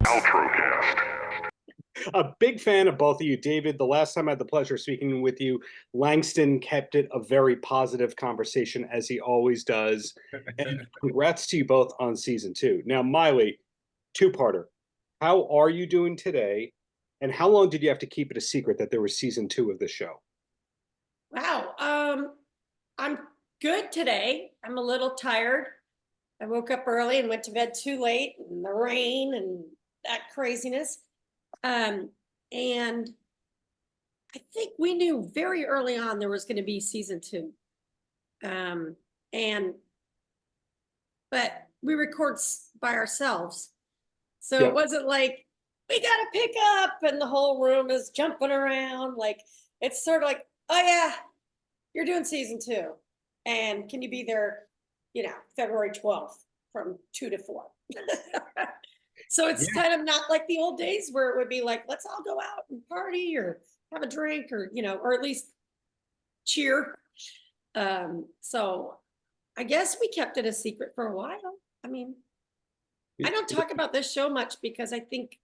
Paltrocast. A big fan of both of you, David. The last time I had the pleasure of speaking with you, Langston kept it a very positive conversation, as he always does. And congrats to you both on season 2. Now, Miley, two-parter. How are you doing today? And how long did you have to keep it a secret that there was season 2 of the show? Wow. I'm good today. I'm a little tired. I woke up early and went to bed too late, and the rain and that craziness. And I think we knew very early on there was going to be season 2. But we record by ourselves. So It wasn't like we got to pick up and the whole room is jumping around. Like, it's sort of like, oh yeah, you're doing season 2. And can you be there, February 12th from 2 to 4. So it's kind of not like the old days where it would be like, let's all go out and party or have a drink or, or at least cheer. So I guess we kept it a secret for a while. I mean, I don't talk about this show much because I think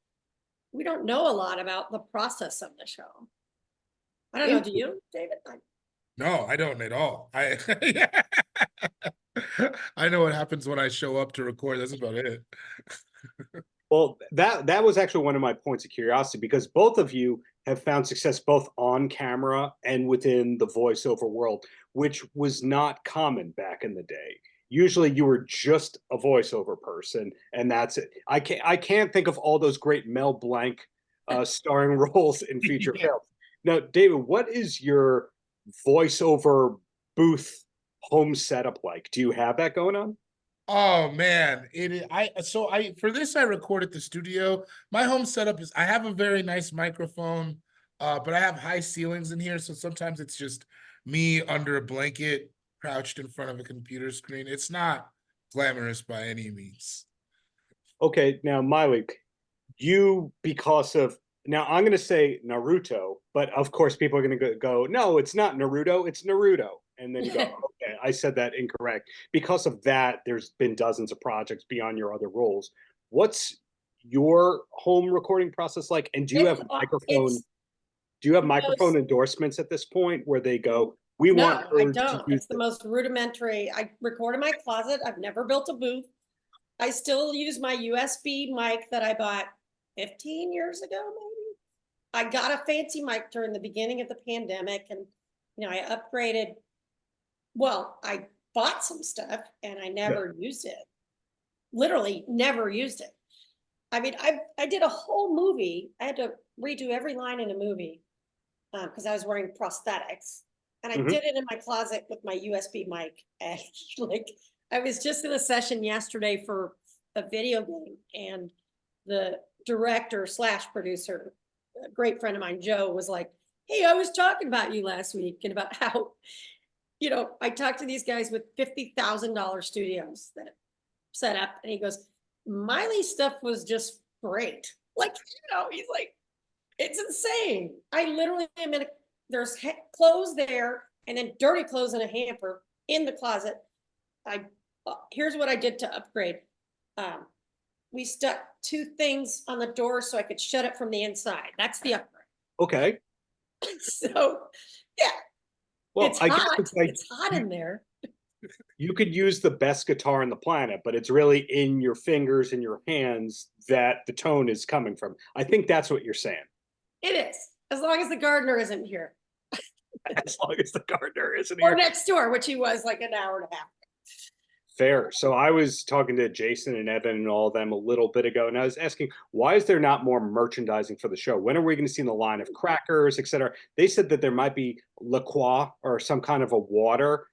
we don't know a lot about the process of the show. I don't know. Do you, David? No, I don't at all. I know what happens when I show up to record. That's about it. Well, that was actually one of my points of curiosity, because both of you have found success both on camera and within the voiceover world, which was not common back in the day. Usually you were just a voiceover person and that's it. I can't think of all those great Mel Blanc starring roles in feature films. Now, David, what is your voiceover booth home setup like? Do you have that going on? Oh man, for this I record at the studio. My home setup is I have a very nice microphone, but I have high ceilings in here, so sometimes it's just me under a blanket crouched in front of a computer screen. It's not glamorous by any means. Okay, now Miley, now I'm going to say Naruto, but of course people are going to go, no, it's not Naruto, it's Naruto. And then you go, okay, I said that incorrect. Because of that, there's been dozens of projects beyond your other roles. What's your home recording process like? And do you have microphone endorsements at this point where they go, we want her I don't. It's the this. most rudimentary. I record in my closet. I've never built a booth. I still use my USB mic that I bought 15 years ago, maybe. I got a fancy mic during the beginning of the pandemic, and I upgraded. Well, I bought some stuff and I never used it. Literally never used it. I mean, I did a whole movie. I had to redo every line in a movie because I was wearing prosthetics. And I did it in my closet with my USB mic. And I was just in a session yesterday for a video game, and the director / producer, a great friend of mine, Joe, was like, hey, I was talking about you last week and about how, I talked to these guys with $50,000 studios that set up, and he goes, Miley's stuff was just great. He's like, it's insane. I literally am there's clothes there and then dirty clothes in a hamper in the closet. Here's what I did to upgrade. We stuck 2 things on the door so I could shut it from the inside. That's the upgrade. Okay. So, yeah. Well, it's hot. It's hot in there. You could use the best guitar on the planet, but it's really in your fingers and your hands that the tone is coming from. I think that's what you're saying. It is, as long as the gardener isn't here. As long as the gardener isn't here. Or next door, which he was like an hour and a half. Fair. So I was talking to Jason and Evan and all of them a little bit ago, and I was asking, why is there not more merchandising for the show? When are we going to see the line of crackers, etc.? They said that there might be La Croix or some kind of a water.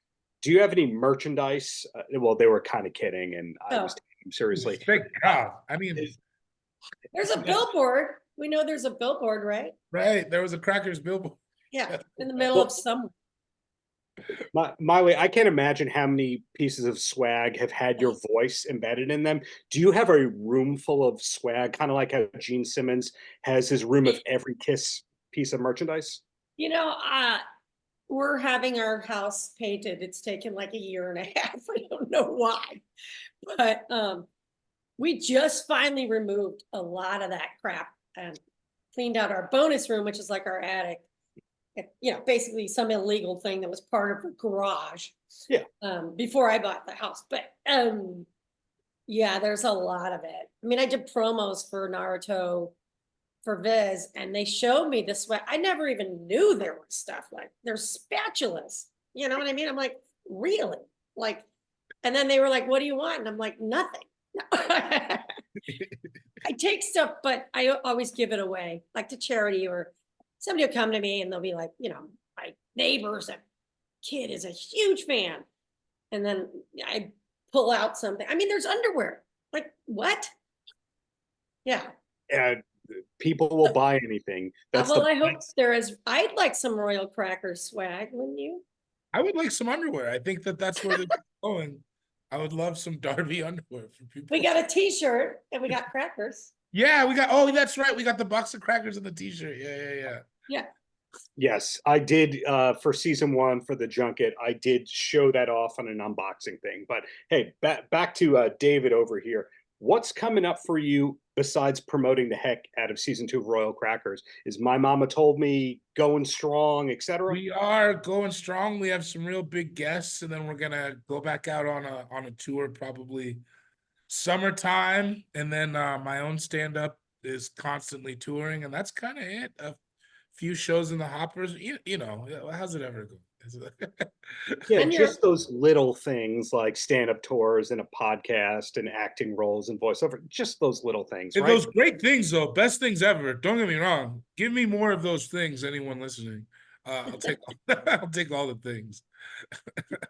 Do you have any merchandise? Well, they were kind of kidding, and I was taking them seriously. Thank God. I mean, there's a billboard. We know there's a billboard, right? Right. There was a crackers billboard. Yeah, in the middle of somewhere. Miley, I can't imagine how many pieces of swag have had your voice embedded in them. Do you have a room full of swag, kind of like how Gene Simmons has his room of every Kiss piece of merchandise? We're having our house painted. It's taken like a year and a half. I don't know why, but We just finally removed a lot of that crap and cleaned out our bonus room, which is like our attic. Basically some illegal thing that was part of the garage. Yeah. Before I bought the house. But yeah, there's a lot of it. I mean, I did promos for Naruto for Viz, and they showed me this way. I never even knew there was stuff like there's spatulas. You know what I mean? I'm like, really? Like, and then they were like, what do you want? And I'm like, nothing. I take stuff, but I always give it away, like to charity, or somebody will come to me and they'll be like, my neighbor's a kid is a huge fan. And then I pull out something. I mean, there's underwear. Like, what? Yeah. People will buy anything. That's Well, I hope there is. I'd like some Royal Crackers swag, wouldn't you? I would like some underwear. I think that's where they're going. I would love some Darby underwear for people. We got a t-shirt and we got crackers. Yeah, that's right. We got the box of crackers and the t-shirt. Yeah. Yes, I did for season 1 for the junket. I did show that off on an unboxing thing. But hey, back to David over here. What's coming up for you besides promoting the heck out of season 2 of Royal Crackers? Is My Mama Told Me going strong, etc.? We are going strong. We have some real big guests, and then we're gonna go back out on a tour probably summertime. And then my own stand-up is constantly touring, and that's kind of it. A few shows in the hoppers. How's it ever go? Yeah, And just those little things like stand-up tours and a podcast and acting roles and voiceover. Just those little things, right? Those great things, though. Best things ever. Don't get me wrong. Give me more of those things, anyone listening. I'll take all the things.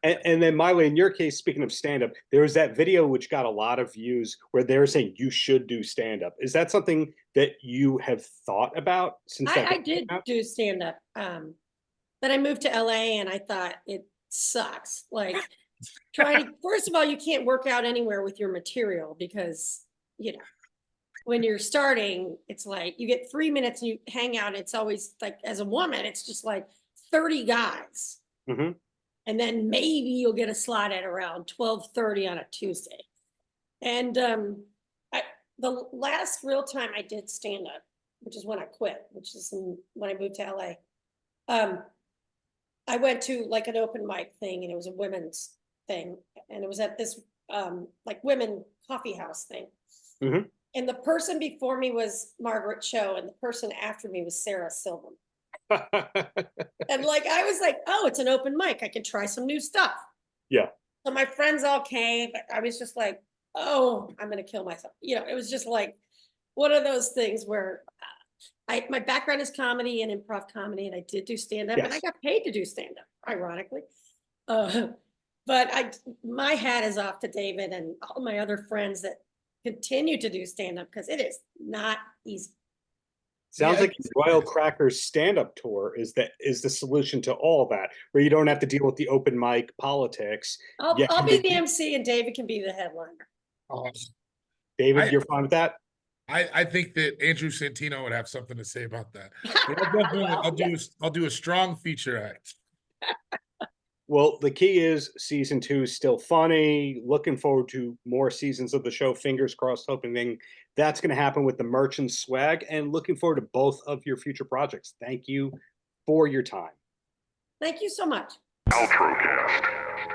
And then Miley, in your case, speaking of stand-up, there was that video which got a lot of views where they're saying you should do stand-up. Is that something that you have thought about since I did do stand-up. Then I moved to LA and I thought it sucks. Like first of all, you can't work out anywhere with your material because, when you're starting, it's like you get 3 minutes and you hang out. It's always like, as a woman, it's just like 30 guys. Mm-hmm. And then maybe you'll get a slot at around 12:30 on a Tuesday. And the last real time I did stand up, which is when I quit, which is when I moved to LA. I went to like an open mic thing, and it was a women's thing, and it was at this like women coffee house thing. Mm-hmm. And the person before me was Margaret Cho, and the person after me was Sarah Silverman. And like I was like, oh, it's an open mic. I can try some new stuff. Yeah. So my friends all came, but I was just like, oh, I'm gonna kill myself. It was just like one of those things where my background is comedy and improv comedy, and I did do stand-up, and I got paid to do stand-up, ironically. But my hat is off to David and all my other friends that continue to do stand-up, because it is not easy. Sounds like Royal Crackers stand-up tour is the solution to all that, where you don't have to deal with the open mic politics. I'll be the MC and David can be the headliner. Awesome. David, you're fine with that? I think that Andrew Santino would have something to say about that. But I'll do a strong feature act. Well, the key is season 2 is still funny. Looking forward to more seasons of the show. Fingers crossed, hoping that's going to happen with the merch and swag. And looking forward to both of your future projects. Thank you for your time. Thank you so much. Paltrocast.